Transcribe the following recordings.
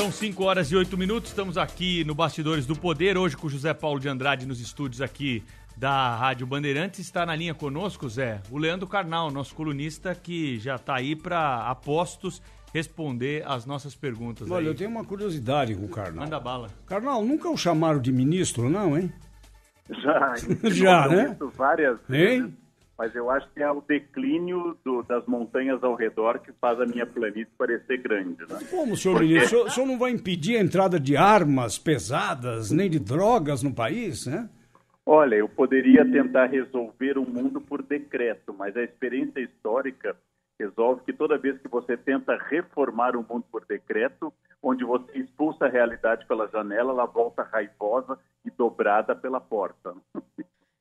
São 5 horas e 8 minutos, estamos aqui no Bastidores do Poder, hoje com o José Paulo de Andrade nos estúdios aqui da Rádio Bandeirantes. Está na linha conosco, Zé, o Leandro Carnal, nosso colunista, que já está aí para apostos responder as nossas perguntas. Olha, aí. Eu tenho uma curiosidade com o Carnal. Manda bala. Carnal, nunca o chamaram de ministro, não, hein? Já, Já, né? Várias Hein? vezes, mas eu acho que é o declínio das montanhas ao redor que faz a minha planície parecer grande, né? Como, senhor ministro? O senhor não vai impedir a entrada de armas pesadas, nem de drogas no país, né? Olha, eu poderia tentar resolver o mundo por decreto, mas a experiência histórica resolve que toda vez que você tenta reformar o mundo por decreto, onde você expulsa a realidade pela janela, ela volta raivosa e dobrada pela porta.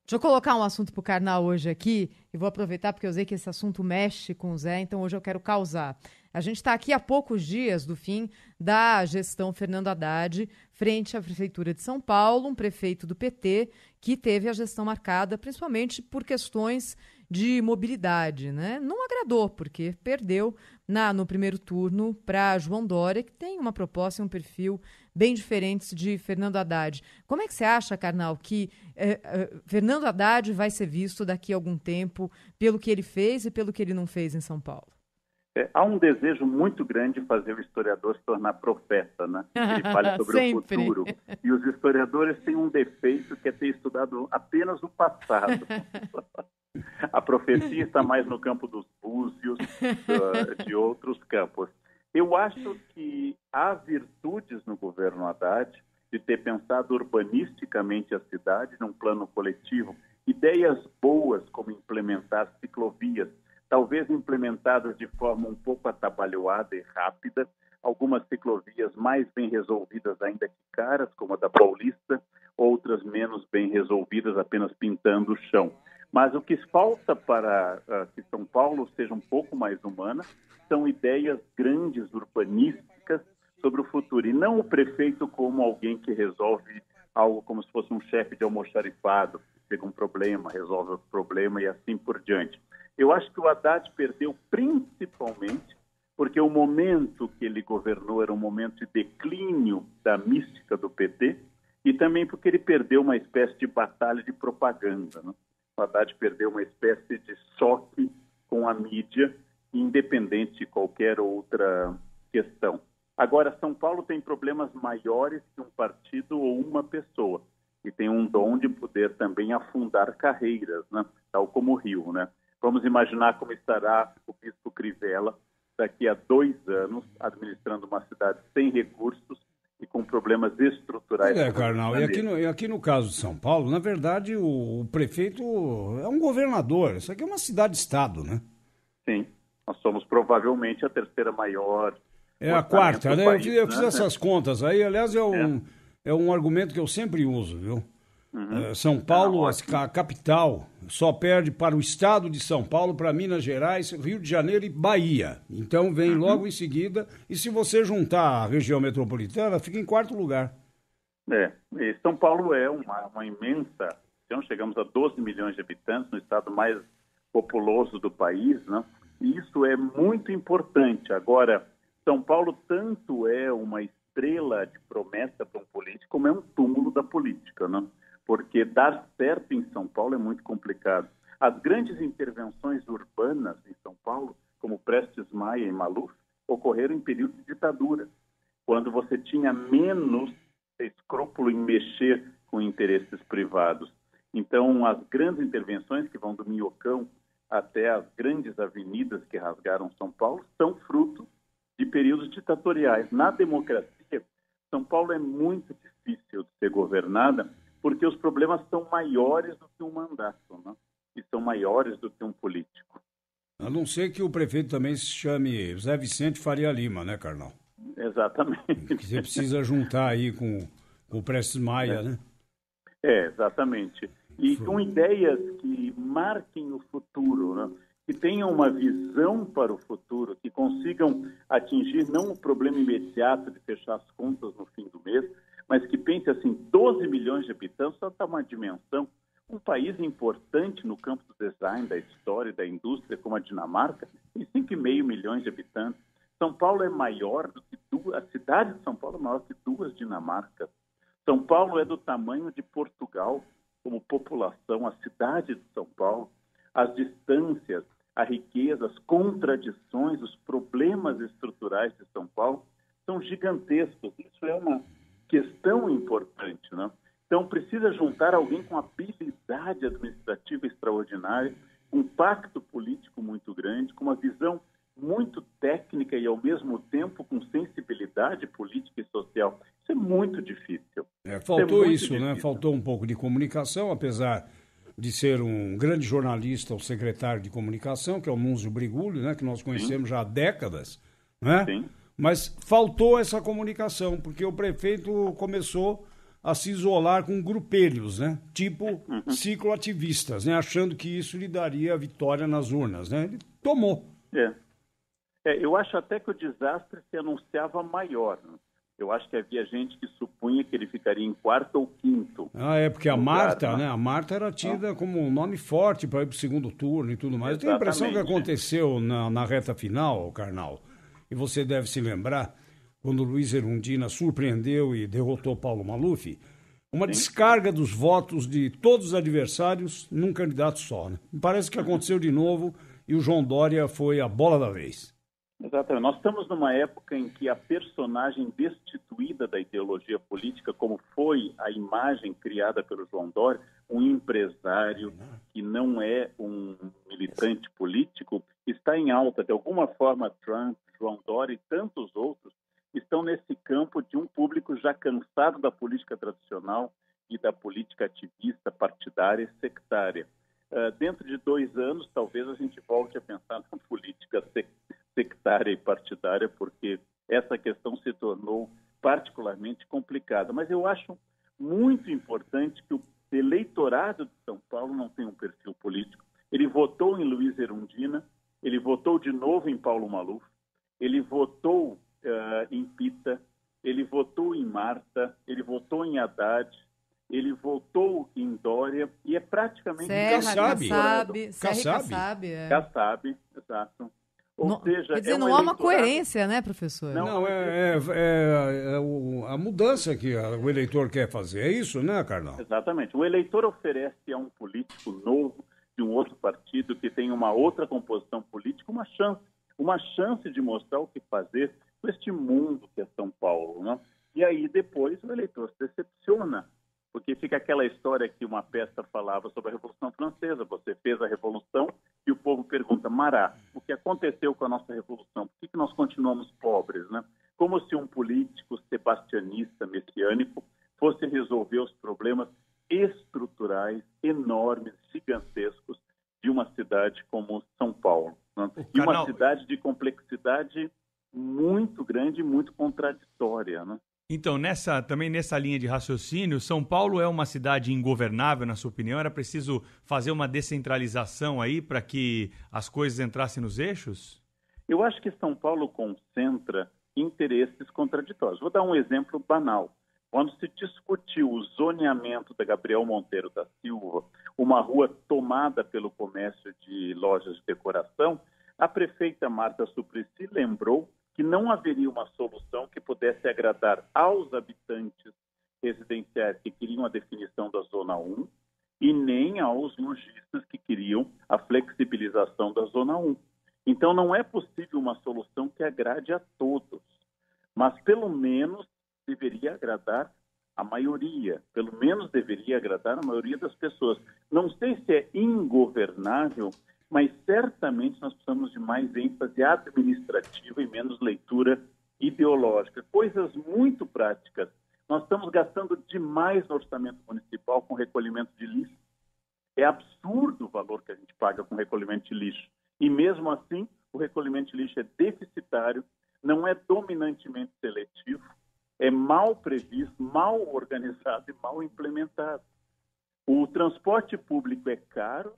Deixa eu colocar um assunto pro Carnal hoje aqui, e vou aproveitar porque eu sei que esse assunto mexe com o Zé, então hoje eu quero causar. A gente está aqui há poucos dias do fim da gestão Fernando Haddad, frente à Prefeitura de São Paulo, um prefeito do PT que teve a gestão marcada principalmente por questões de mobilidade, né? Não agradou, porque perdeu no primeiro turno para João Dória, que tem uma proposta e um perfil bem diferentes de Fernando Haddad. Como é que você acha, Carnal, que Fernando Haddad vai ser visto daqui a algum tempo pelo que ele fez e pelo que ele não fez em São Paulo? Há um desejo muito grande de fazer o historiador se tornar profeta, né? Ele fala sobre o futuro. E os historiadores têm um defeito que é ter estudado apenas o passado. A profecia está mais no campo dos búzios, de outros campos. Eu acho que há virtudes no governo Haddad de ter pensado urbanisticamente a cidade num plano coletivo, ideias boas como implementar ciclovias, talvez implementadas de forma um pouco atabalhoada e rápida, algumas ciclovias mais bem resolvidas ainda que caras, como a da Paulista, outras menos bem resolvidas, apenas pintando o chão. Mas o que falta para que São Paulo seja um pouco mais humana são ideias grandes, urbanísticas, sobre o futuro. E não o prefeito como alguém que resolve algo como se fosse um chefe de almoxarifado, pega um problema, resolve outro problema e assim por diante. Eu acho que o Haddad perdeu principalmente porque o momento que ele governou era um momento de declínio da mística do PT e também porque ele perdeu uma espécie de batalha de propaganda, né? O Haddad perdeu uma espécie de choque com a mídia, independente de qualquer outra questão. Agora, São Paulo tem problemas maiores que um partido ou uma pessoa, e tem um dom de poder também afundar carreiras, né? Tal como o Rio, né? Vamos imaginar como estará o bispo Crivella daqui a 2 anos, administrando uma cidade sem recursos e com problemas estruturais. Carnal, e aqui no caso de São Paulo, na verdade, o prefeito é um governador. Isso aqui é uma cidade-estado, né? Sim, nós somos provavelmente a terceira maior. É a quarta, né? País, eu fiz essas contas aí, aliás, é um argumento que eu sempre uso, viu? Uhum. São Paulo, a capital, só perde para o estado de São Paulo, para Minas Gerais, Rio de Janeiro e Bahia. Então vem logo em seguida, e se você juntar a região metropolitana, fica em 4º lugar. E São Paulo é uma imensa, então chegamos a 12 milhões de habitantes, no estado mais populoso do país, né? E isso é muito importante. Agora, São Paulo tanto é uma estrela de promessa para um político, como é um túmulo da política, né? Porque dar certo em São Paulo é muito complicado. As grandes intervenções urbanas em São Paulo, como Prestes Maia e Maluf, ocorreram em período de ditadura, quando você tinha menos escrúpulo em mexer com interesses privados. Então, as grandes intervenções que vão do Minhocão até as grandes avenidas que rasgaram São Paulo são fruto de períodos ditatoriais. Na democracia, São Paulo é muito difícil de ser governada porque os problemas são maiores do que um mandato, né? E são maiores do que um político. A não ser que o prefeito também se chame Zé Vicente Faria Lima, né, Carnal? Exatamente. Que você precisa juntar aí com o Prestes Maia, né? Exatamente. E com ideias que marquem o futuro, né? Que tenham uma visão para o futuro, que consigam atingir não o problema imediato de fechar as contas no fim do mês, mas que pense assim, 12 milhões de habitantes só está uma dimensão. Um país importante no campo do design, da história e da indústria, como a Dinamarca, tem 5,5 milhões de habitantes. São Paulo é maior do que a cidade de São Paulo é maior que 2 Dinamarcas. São Paulo é do tamanho de Portugal como população, a cidade de São Paulo, as distâncias, a riqueza, as contradições, os problemas estruturais de São Paulo são gigantescos. Isso é uma questão importante, né? Então, precisa juntar alguém com habilidade administrativa extraordinária, um pacto político muito grande, com uma visão muito técnica e, ao mesmo tempo, com sensibilidade política e social. Isso é muito difícil. Faltou isso, né? Faltou um pouco de comunicação, apesar de ser um grande jornalista, o secretário de comunicação, que é o Nunzio Brigullio, né? Que nós conhecemos já há décadas, né? Sim. Mas faltou essa comunicação, porque o prefeito começou a se isolar com grupelhos, né? Tipo cicloativistas, né? Achando que isso lhe daria vitória nas urnas, né? Ele tomou. Eu acho até que o desastre se anunciava maior, né? Eu acho que havia gente que supunha que ele ficaria em 4º ou 5º. Porque a Marta, né? A Marta era tida como um nome forte para ir para o segundo turno e tudo mais. Eu tenho a impressão que aconteceu na reta final, Karnal, e você deve se lembrar, quando Luiz Erundina surpreendeu e derrotou Paulo Maluf, uma descarga dos votos de todos os adversários num candidato só, né? Parece que aconteceu de novo e o João Dória foi a bola da vez. Exatamente. Nós estamos numa época em que a personagem destituída da ideologia política, como foi a imagem criada pelo João Dória, um empresário que não é um militante político, está em alta. De alguma forma, Trump, João Dória e tantos outros estão nesse campo de um público já cansado da política tradicional e da política ativista, partidária e sectária. Dentro de 2 anos, talvez a gente volte a pensar na política sectária e partidária, porque essa questão se tornou particularmente complicada. Mas eu acho muito importante que o eleitorado de São Paulo não tenha um perfil político. Ele votou em Luiz Erundina, ele votou de novo em Paulo Maluf, ele votou em Pita, ele votou em Marta, ele votou em Haddad, ele votou em Dória e é praticamente... Kassab, exato. Ou seja, quer dizer, não há uma coerência, né, professor? Não, a mudança que o eleitor quer fazer. É isso, né, Karnal? Exatamente. O eleitor oferece a um político novo de um outro partido que tem uma outra composição política uma chance de mostrar o que fazer com este mundo que é São Paulo, né? E aí depois o eleitor se decepciona, porque fica aquela história que uma peça falava sobre a Revolução Francesa. Você fez a Revolução e o povo pergunta, Mará, o que aconteceu com a nossa Revolução? Por que nós continuamos pobres, né? Como se um político sebastianista, messiânico, fosse resolver os problemas estruturais, enormes, gigantescos de uma cidade como São Paulo, né? E uma cidade de complexidade muito grande e muito contraditória, né? Então, também nessa linha de raciocínio, São Paulo é uma cidade ingovernável, na sua opinião? Era preciso fazer uma descentralização aí para que as coisas entrassem nos eixos? Eu acho que São Paulo concentra interesses contraditórios. Vou dar um exemplo banal. Quando se discutiu o zoneamento da Gabriel Monteiro da Silva, uma rua tomada pelo comércio de lojas de decoração, a prefeita Marta Suplicy lembrou que não haveria uma solução que pudesse agradar aos habitantes residenciais que queriam a definição da Zona 1 e nem aos lojistas que queriam a flexibilização da Zona 1. Então, não é possível uma solução que agrade a todos, mas pelo menos deveria agradar a maioria, pelo menos deveria agradar a maioria das pessoas. Não sei se é ingovernável, mas certamente nós precisamos de mais ênfase administrativa e menos leitura ideológica. Coisas muito práticas. Nós estamos gastando demais no orçamento municipal com recolhimento de lixo. É absurdo o valor que a gente paga com recolhimento de lixo. E mesmo assim, o recolhimento de lixo é deficitário, não é dominantemente seletivo, é mal previsto, mal organizado e mal implementado. O transporte público é caro,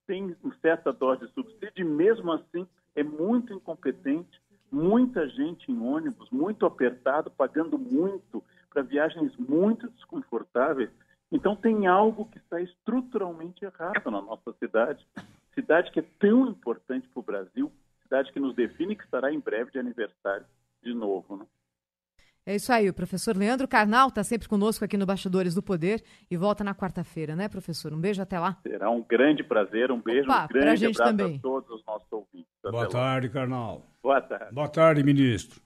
tem certa dose de subsídio e mesmo assim é muito incompetente, muita gente em ônibus, muito apertado, pagando muito para viagens muito desconfortáveis. Então tem algo que está estruturalmente errado na nossa cidade que é tão importante para o Brasil, responsabilidade que nos define, que estará em breve de aniversário de novo, né? É isso aí, o professor Leandro Carnal está sempre conosco aqui no Bastidores do Poder e volta na quarta-feira, né, professor? Um beijo, até lá. Será um grande prazer, um beijo, um grande abraço também a todos os nossos ouvintes. Boa tarde, Carnal. Boa tarde. Boa tarde, ministro.